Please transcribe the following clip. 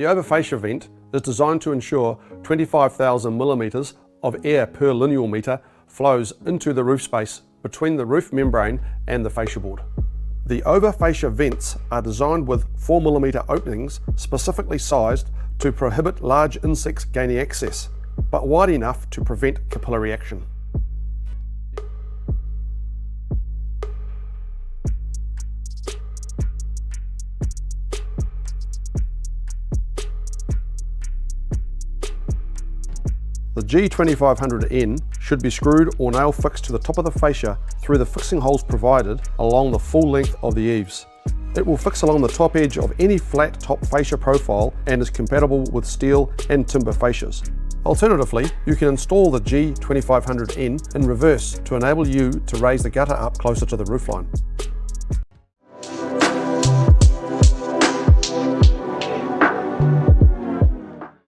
The over fascia vent is designed to ensure 25,000 millimetres of air per lineal metre flows into the roof space between the roof membrane and the fascia board. The over fascia vents are designed with 4mm openings specifically sized to prohibit large insects gaining access, but wide enough to prevent capillary action. The G2500N should be screwed or nail fixed to the top of the fascia through the fixing holes provided along the full length of the eaves. It will fix along the top edge of any flat top fascia profile and is compatible with steel and timber fascias. Alternatively, you can install the G2500N in reverse to enable you to raise the gutter up closer to the roofline.